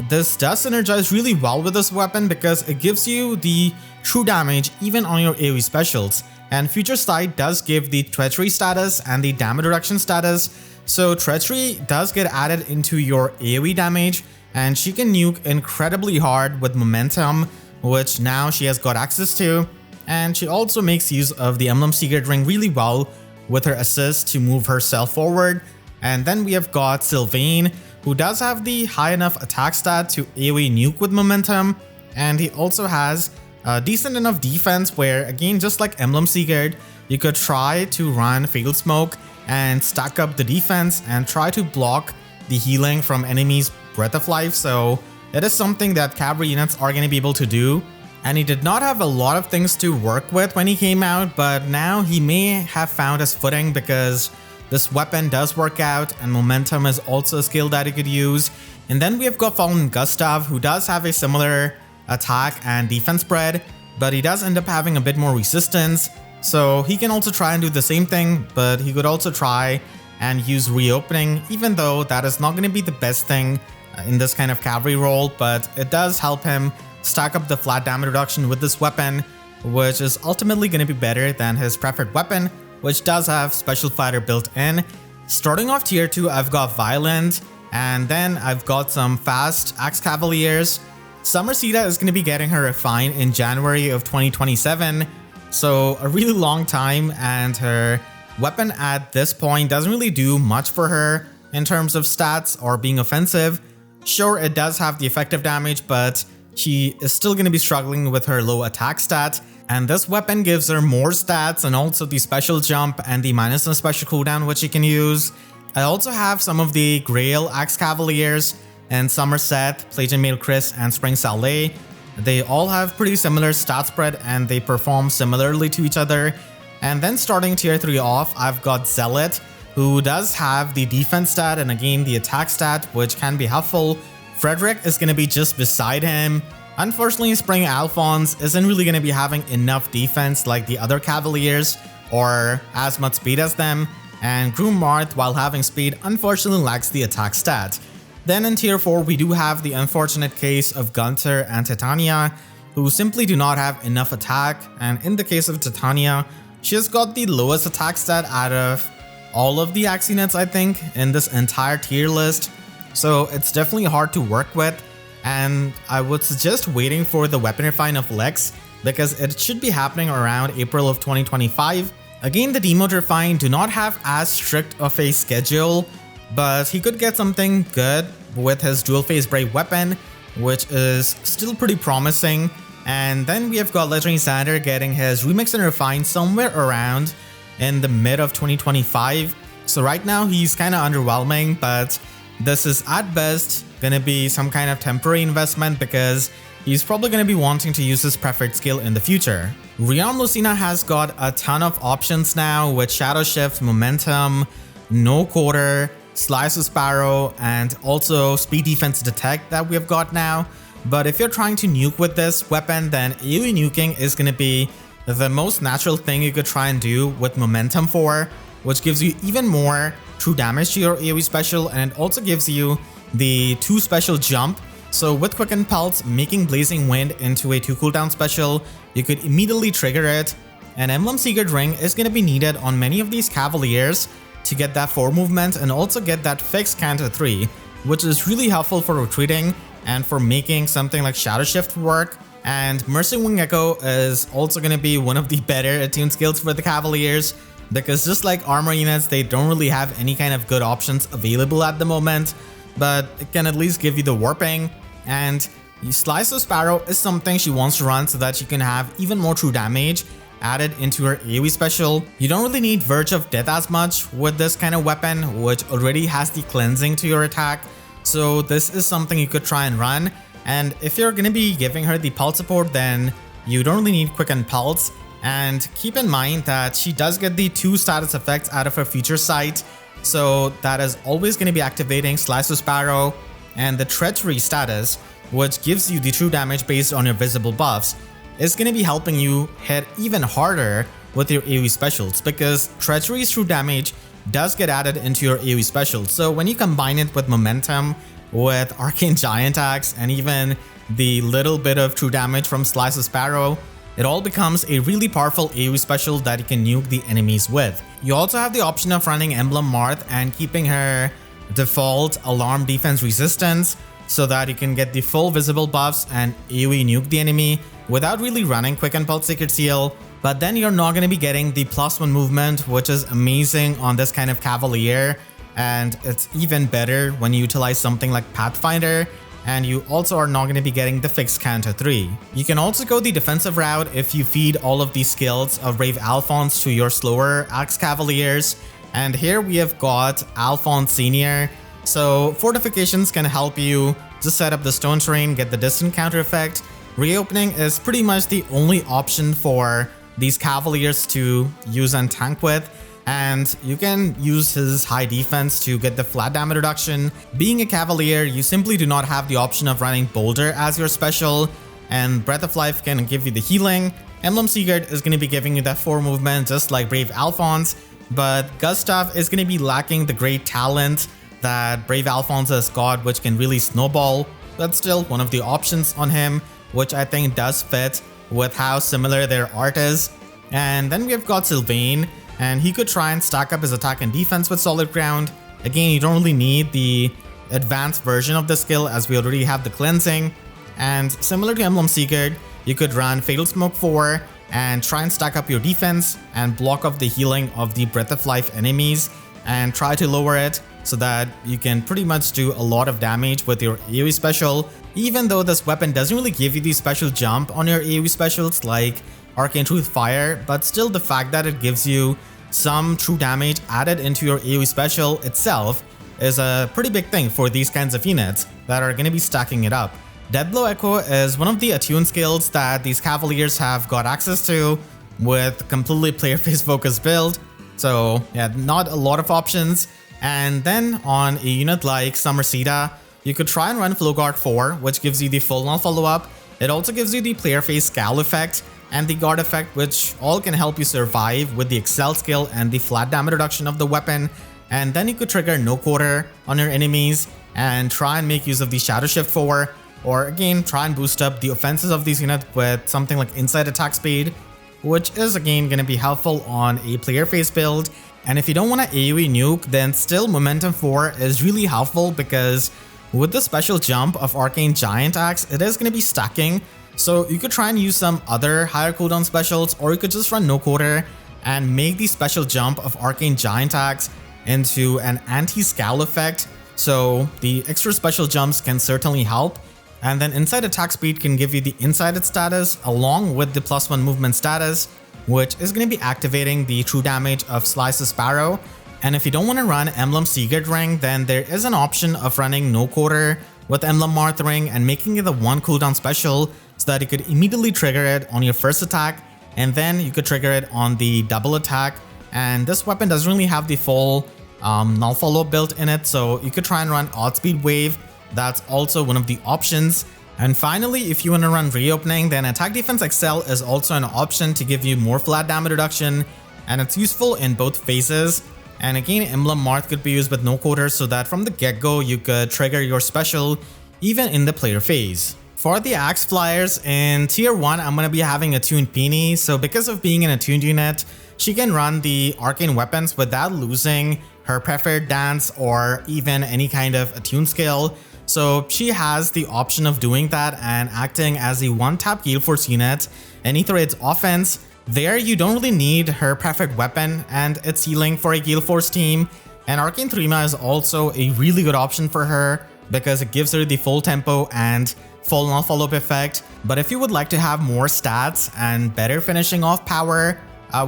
This does synergize really well with this weapon because it gives you the true damage even on your AoE specials, and Future Sight does give the treachery status and the damage reduction status. So treachery does get added into your AoE damage, and she can nuke incredibly hard with momentum, which now she has got access to. And she also makes use of the Emblem Secret Ring really well with her assist to move herself forward. And then we have got Sylvain, who does have the high enough attack stat to AoE nuke with momentum, and he also has a decent enough defense where, again, just like Emblem Secret, you could try to run Fatal Smoke and stack up the defense and try to block the healing from enemies' Breath of Life. So it is something that cavalry units are going to be able to do. And he did not have a lot of things to work with when he came out, but now he may have found his footing because this weapon does work out, and momentum is also a skill that he could use. And then we have got Fallen Gustav, who does have a similar attack and defense spread, but he does end up having a bit more resistance. So he can also try and do the same thing, but he could also try and use Reopening, even though that is not going to be the best thing in this kind of cavalry role, but it does help him stack up the flat damage reduction with this weapon, which is ultimately going to be better than his preferred weapon, which does have Special Fighter built in. Starting off tier 2, I've got Violent, and then I've got some fast Axe Cavaliers. Summer Sita is going to be getting her refine in January of 2027, so a really long time, and her weapon at this point doesn't really do much for her in terms of stats or being offensive. Sure, it does have the effective damage, but she is still going to be struggling with her low attack stat. And this weapon gives her more stats and also the special jump and the -1 special cooldown, which she can use. I also have some of the Grail Axe Cavaliers and Somerset, Plagian Mail Chris, and Spring Saleh. They all have pretty similar stat spread and they perform similarly to each other. And then starting tier 3 off, I've got Zealot, who does have the defense stat and again the attack stat, which can be helpful. Frederick is going to be just beside him. Unfortunately, Spring Alphonse isn't really going to be having enough defense like the other Cavaliers or as much speed as them, and Groom Marth, while having speed, unfortunately lacks the attack stat. Then in tier 4, we do have the unfortunate case of Gunther and Titania, who simply do not have enough attack, and in the case of Titania, she has got the lowest attack stat out of all of the Axe units, I think, in this entire tier list. So it's definitely hard to work with. And I would suggest waiting for the weapon refine of Lex because it should be happening around April of 2025. Again, the demote refine do not have as strict of a schedule, but he could get something good with his dual phase brave weapon, which is still pretty promising. And then we have got Legendary Xander getting his remix and refine somewhere around in the mid of 2025. So right now he's kind of underwhelming, but this is at best gonna be some kind of temporary investment because he's probably gonna be wanting to use his preferred skill in the future. Rearmed Lucina has got a ton of options now with Shadow Shift, Momentum, No Quarter, Slice of Sparrow, and also Speed Defense Detect that we have got now. But if you're trying to nuke with this weapon, then AoE nuking is gonna be the most natural thing you could try and do with Momentum for, which gives you even more true damage to your AoE special, and it also gives you the 2 special jump. So with Quicken Pulse, making Blazing Wind into a 2 cooldown special, you could immediately trigger it. And Emblem Secret Ring is going to be needed on many of these Cavaliers to get that 4 movement and also get that fixed Canto 3, which is really helpful for retreating and for making something like Shadow Shift work. And Mercy Wing Echo is also going to be one of the better attuned skills for the Cavaliers, because just like armor units, they don't really have any kind of good options available at the moment, but it can at least give you the warping. And Slice of Sparrow is something she wants to run so that she can have even more true damage added into her AoE special. You don't really need Verge of Death as much with this kind of weapon, which already has the cleansing to your attack, so this is something you could try and run. And if you're going to be giving her the pulse support, then you don't really need Quicken Pulse. And keep in mind that she does get the 2 status effects out of her Future Sight, so that is always going to be activating Slice of Sparrow, and the Treachery status, which gives you the true damage based on your visible buffs, is going to be helping you hit even harder with your AoE specials, because Treachery's true damage does get added into your AoE specials. So when you combine it with Momentum with Arcane Giant Axe and even the little bit of true damage from Slice of Sparrow, it all becomes a really powerful AoE special that you can nuke the enemies with. You also have the option of running Emblem Marth and keeping her default alarm defense resistance so that you can get the full visible buffs and AoE nuke the enemy without really running Quick and Pulse Sacred Seal. But then you're not going to be getting the +1 movement, which is amazing on this kind of Cavalier, and it's even better when you utilize something like Pathfinder, and you also are not going to be getting the fixed counter 3. You can also go the defensive route if you feed all of these skills of Brave Alphonse to your slower Axe Cavaliers, and here we have got Alphonse Senior. So fortifications can help you to set up the stone terrain, get the distant counter effect. Reopening is pretty much the only option for these Cavaliers to use and tank with, and you can use his high defense to get the flat damage reduction. Being a Cavalier, you simply do not have the option of running Boulder as your special, and Breath of Life can give you the healing. Emblem Sigurd is going to be giving you that 4 movement just like Brave Alphonse, but Gustav is going to be lacking the great talent that Brave Alphonse has got, which can really snowball. That's still one of the options on him, which I think does fit with how similar their art is. And then we've got Sylvain, and he could try and stack up his attack and defense with Solid Ground. Again, you don't really need the advanced version of the skill as we already have the cleansing. And similar to Emblem Sigurd, you could run Fatal Smoke 4 and try and stack up your defense and block off the healing of the Breath of Life enemies and try to lower it so that you can pretty much do a lot of damage with your AoE special. Even though this weapon doesn't really give you the special jump on your AoE specials like Arcane Truth Fire, but still the fact that it gives you some true damage added into your AoE special itself is a pretty big thing for these kinds of units that are going to be stacking it up. Deathblow Echo is one of the attune skills that these Cavaliers have got access to with completely player face focused build. So yeah, not a lot of options. And then on a unit like Summersida, you could try and run Flowguard 4, which gives you the full null follow-up. It also gives you the player face scowl effect and the guard effect, which all can help you survive with the excel skill and the flat damage reduction of the weapon. And then you could trigger No Quarter on your enemies and try and make use of the Shadow Shift 4, or again try and boost up the offenses of these units with something like Inside Attack Speed, which is again going to be helpful on a player face build. And if you don't want to AoE nuke, then still Momentum 4 is really helpful because with the special jump of Arcane Giant Axe, it is going to be stacking. So you could try and use some other higher cooldown specials, or you could just run No Quarter and make the special jump of Arcane Giant Axe into an anti-scowl effect. So the extra special jumps can certainly help. And then Inside Attack Speed can give you the Inside status along with the +1 movement status, which is going to be activating the true damage of Slice of Sparrow. And if you don't want to run Emblem Sigurd Ring, then there is an option of running No Quarter with Emblem Marth Ring and making it a 1 cooldown special so that you could immediately trigger it on your first attack, and then you could trigger it on the double attack. And this weapon doesn't really have the full null follow built in it, so you could try and run Odd Speed Wave. That's also one of the options. And finally, if you want to run Reopening, then Attack Defense Excel is also an option to give you more flat damage reduction, and it's useful in both phases. And again, Emblem Marth could be used with No Quarter so that from the get-go you could trigger your special even in the player phase. For the Axe Flyers, in Tier 1, I'm going to be having attuned Peony, so because of being an attuned unit, she can run the arcane weapons without losing her preferred dance or even any kind of attune skill. So she has the option of doing that and acting as a one-tap Gale Force unit in Aether's offense. There you don't really need her preferred weapon and its healing for a Gale Force team, and Arcane Thrima is also a really good option for her because it gives her the full tempo and full null follow-up effect. But if you would like to have more stats and better finishing off power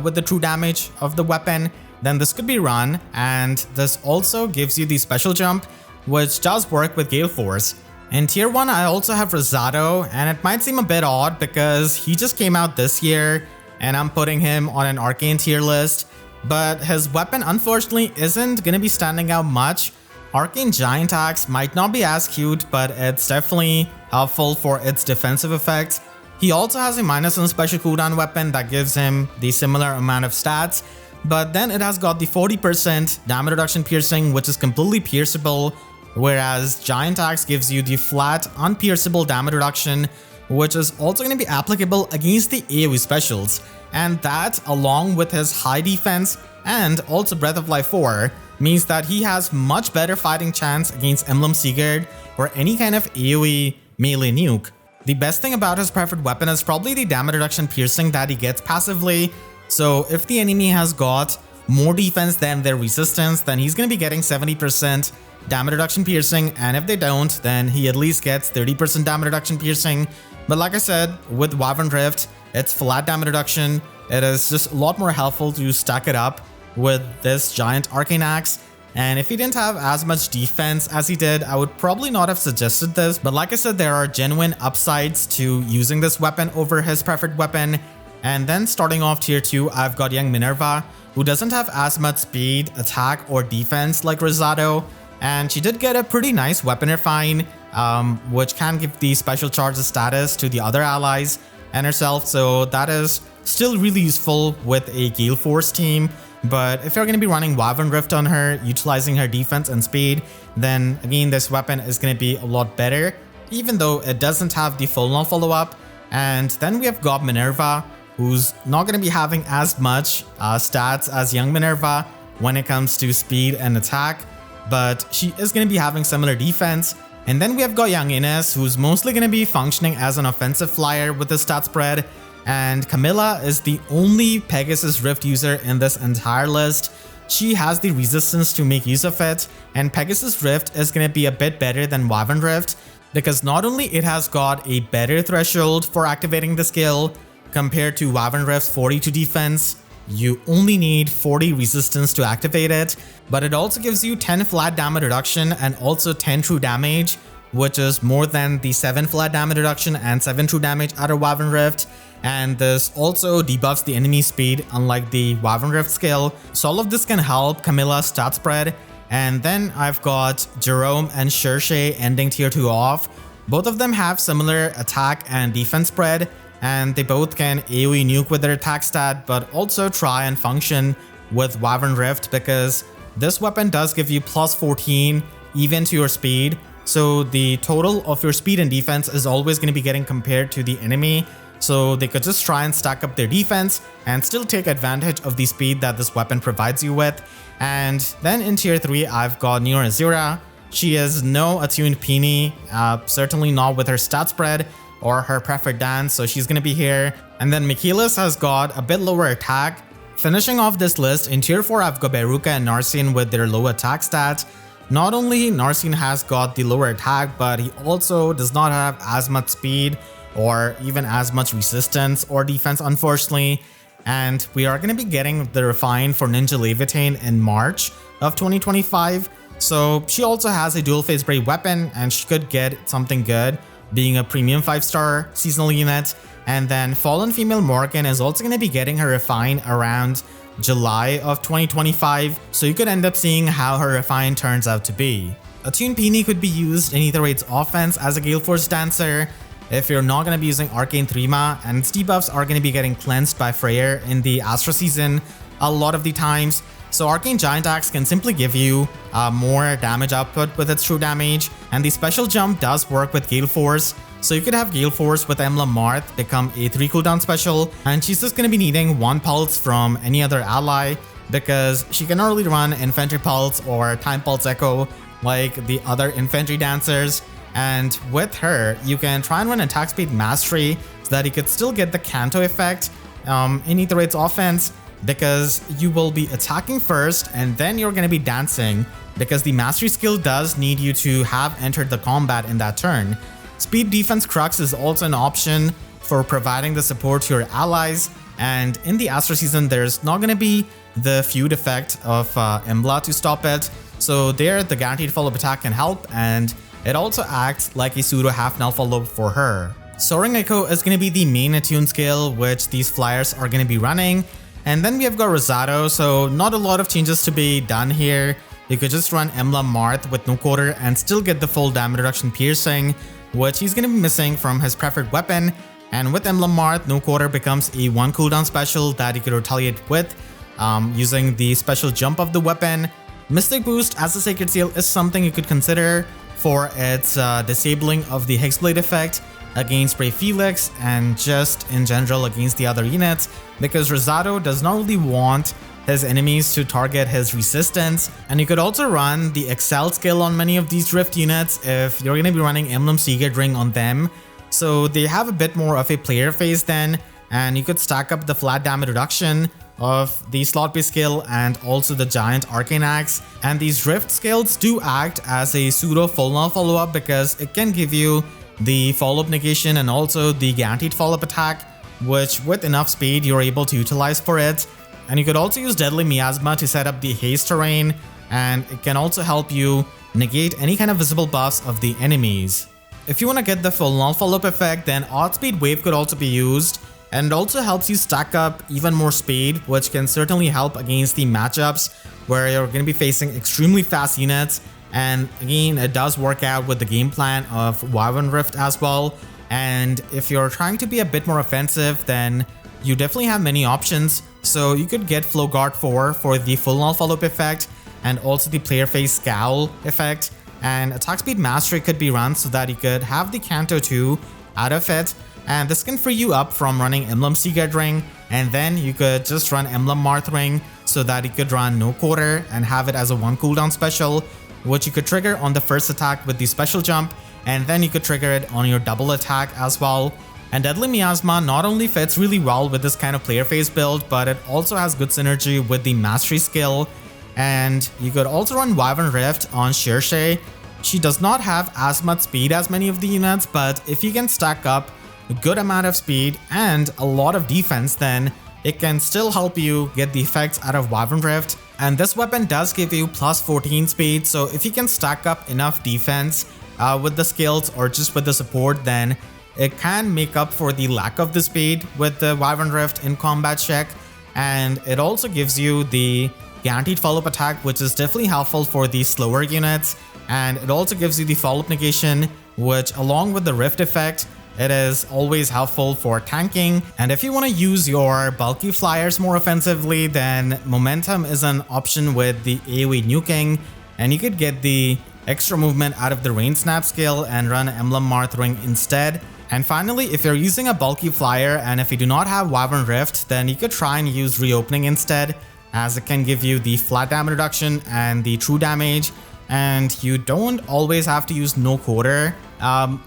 with the true damage of the weapon, then this could be run, and this also gives you the special jump, which does work with Gale Force. In Tier 1, I also have Rosado, and it might seem a bit odd because he just came out this year and I'm putting him on an Arcane tier list, but his weapon unfortunately isn't going to be standing out much. Arcane Giant Axe might not be as cute, but it's definitely helpful for its defensive effects. He also has a -1 special cooldown weapon that gives him the similar amount of stats, but then it has got the 40% damage reduction piercing, which is completely pierceable whereas Giant Axe gives you the flat, unpierceable damage reduction, which is also going to be applicable against the AoE specials. And that, along with his high defense and also Breath of Life 4, means that he has much better fighting chance against Emblem Sigurd or any kind of AoE melee nuke. The best thing about his preferred weapon is probably the damage reduction piercing that he gets passively. So if the enemy has got more defense than their resistance, then he's going to be getting 70% damage reduction piercing, and if they don't, then he at least gets 30% damage reduction piercing. But like I said, with Wyvern Rift, it's flat damage reduction. It is just a lot more helpful to stack it up with this giant Arcane Axe. And if he didn't have as much defense as he did, I would probably not have suggested this. But like I said, there are genuine upsides to using this weapon over his preferred weapon. And then starting off tier 2, I've got young Minerva, who doesn't have as much speed, attack, or defense like Rosado. And she did get a pretty nice weapon refine, which can give the special charges status to the other allies and herself. So that is still really useful with a Gale Force team. But if you're going to be running Wyvern Rift on her, utilizing her defense and speed, then again, this weapon is going to be a lot better, even though it doesn't have the full null follow-up. And then we have got Minerva, who's not going to be having as much stats as young Minerva when it comes to speed and attack, but she is going to be having similar defense. And then we have got young Ines, who's mostly going to be functioning as an offensive flyer with the stat spread. And Camilla is the only Pegasus Rift user in this entire list. She has the resistance to make use of it, and Pegasus Rift is going to be a bit better than Wyvern Rift because not only it has got a better threshold for activating the skill compared to Wyvern Rift's 42 defense, you only need 40 resistance to activate it, but it also gives you 10 flat damage reduction and also 10 true damage, which is more than the 7 flat damage reduction and 7 true damage out of Wyvern Rift. And this also debuffs the enemy speed, unlike the Wyvern Rift skill. So all of this can help Camilla's stat spread. And then I've got Jerome and Shershay ending tier 2 off. Both of them have similar attack and defense spread, and they both can AoE nuke with their attack stat, but also try and function with Wyvern Rift because this weapon does give you plus 14 even to your speed. So the total of your speed and defense is always going to be getting compared to the enemy. So they could just try and stack up their defense and still take advantage of the speed that this weapon provides you with. And then in tier 3, I've got Neo Azura. She is no attuned Peony, certainly not with her stat spread or her preferred dance, so she's gonna be here. And then Michaelis has got a bit lower attack. Finishing off this list, in tier 4, I've got Beruka and Narcine with their low attack stats. Not only Narcine has got the lower attack, but he also does not have as much speed or even as much resistance or defense, unfortunately. And we are going to be getting the refine for Ninja Levitain in March of 2025. So she also has a dual phase brave weapon, and she could get something good, being a premium 5-star seasonal unit. And then Fallen Female Morgan is also going to be getting her refine around July of 2025. So you could end up seeing how her refine turns out to be. Attune Peony could be used in either its offense as a Gale Force dancer, if you're not going to be using Arcane Threema, and its debuffs are going to be getting cleansed by Flier in the Astro season a lot of the times. So Arcane Giant Axe can simply give you more damage output with its true damage, and the special jump does work with Gale Force. So you could have Gale Force with Emblem Marth become a 3 cooldown special, and she's just going to be needing 1 pulse from any other ally because she can not really run Infantry Pulse or Time Pulse Echo like the other infantry dancers. And with her, you can try and run attack speed mastery so that you could still get the Kanto effect in either its offense, because you will be attacking first and then you're going to be dancing, because the mastery skill does need you to have entered the combat in that turn. Speed Defense Crux is also an option for providing the support to your allies, and in the Astro season there's not going to be the feud effect of Embla to stop it, so there the guaranteed follow-up attack can help, and it also acts like a pseudo half null follow-up for her. Soaring Echo is going to be the main attune skill which these flyers are going to be running. And then we have got Rosado, so not a lot of changes to be done here. You could just run Emblem Marth with no quarter and still get the full damage reduction piercing, which he's going to be missing from his preferred weapon. And with Emblem Marth, no quarter becomes a 1 cooldown special that you could retaliate with using the special jump of the weapon. Mystic Boost as a Sacred Seal is something you could consider for its disabling of the Hexblade effect against Brave Felix and just in general against the other units, because Rosado does not really want his enemies to target his resistance. And you could also run the Excel skill on many of these Rift units if you're going to be running Emblem Secret Ring on them. So they have a bit more of a player phase then, and you could stack up the flat damage reduction of the slot-based skill and also the giant Arcane Axe. And these Rift skills do act as a pseudo full null follow-up because it can give you the follow-up negation and also the guaranteed follow-up attack, which with enough speed you're able to utilize for it. And you could also use Deadly Miasma to set up the haste terrain, and it can also help you negate any kind of visible buffs of the enemies. If you want to get the full null follow-up effect, then Odd Speed Wave could also be used, and it also helps you stack up even more speed, which can certainly help against the matchups where you're going to be facing extremely fast units. And again, it does work out with the game plan of Wyvern Rift as well. And if you're trying to be a bit more offensive, then you definitely have many options. So you could get Flow Guard 4 for the full null follow-up effect and also the player phase scowl effect. And Attack Speed Mastery could be run so that you could have the Canto 2 out of it. And this can free you up from running Emblem Secret Ring, and then you could just run Emblem Marth Ring so that you could run No Quarter and have it as a 1 cooldown special, which you could trigger on the first attack with the special jump, and then you could trigger it on your double attack as well. And Deadly Miasma not only fits really well with this kind of player phase build, but it also has good synergy with the Mastery skill. And you could also run Wyvern Rift on Shershay. She does not have as much speed as many of the units, but if you can stack up a good amount of speed and a lot of defense, then it can still help you get the effects out of Wyvern Rift. And this weapon does give you plus 14 speed, so if you can stack up enough defense with the skills or just with the support, then it can make up for the lack of the speed with the Wyvern Rift in combat check. And it also gives you the guaranteed follow-up attack, which is definitely helpful for the slower units. And it also gives you the follow-up negation, which along with the Rift effect, it is always helpful for tanking. And if you want to use your bulky flyers more offensively, then Momentum is an option with the AoE nuking, and you could get the extra movement out of the Rain Snap skill and run Emblem Marth Ring instead. And finally, if you're using a bulky flyer and if you do not have Wyvern Rift, then you could try and use Reopening instead, as it can give you the flat damage reduction and the true damage. And you don't always have to use No Quarter.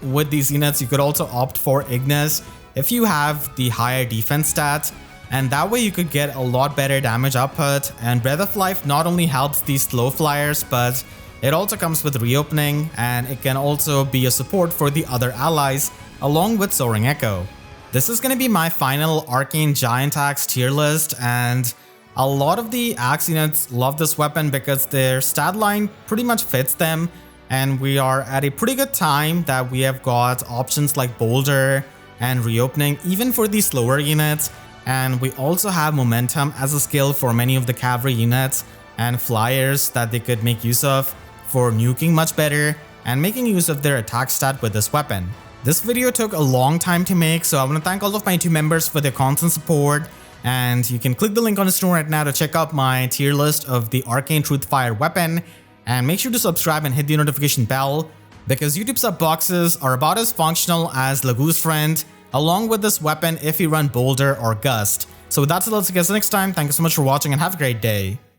With these units, you could also opt for Ignis if you have the higher defense stats, and that way you could get a lot better damage output. And Breath of Life not only helps these slow flyers, but it also comes with Reopening, and it can also be a support for the other allies along with Soaring Echo. This is going to be my final Arcane Giant Axe tier list, and a lot of the Axe units love this weapon because their stat line pretty much fits them, and we are at a pretty good time that we have got options like Boulder and Reopening even for the slower units, and we also have Momentum as a skill for many of the Cavalry units and Flyers that they could make use of for nuking much better and making use of their attack stat with this weapon. This video took a long time to make, so I want to thank all of my 2 members for their constant support. And you can click the link on the screen right now to check out my tier list of the Arcane Truthfire weapon. And make sure to subscribe and hit the notification bell, because YouTube sub boxes are about as functional as Lagu's Friend, along with this weapon if you run Boulder or Gust. So with that said, let's see you guys next time. Thank you so much for watching and have a great day.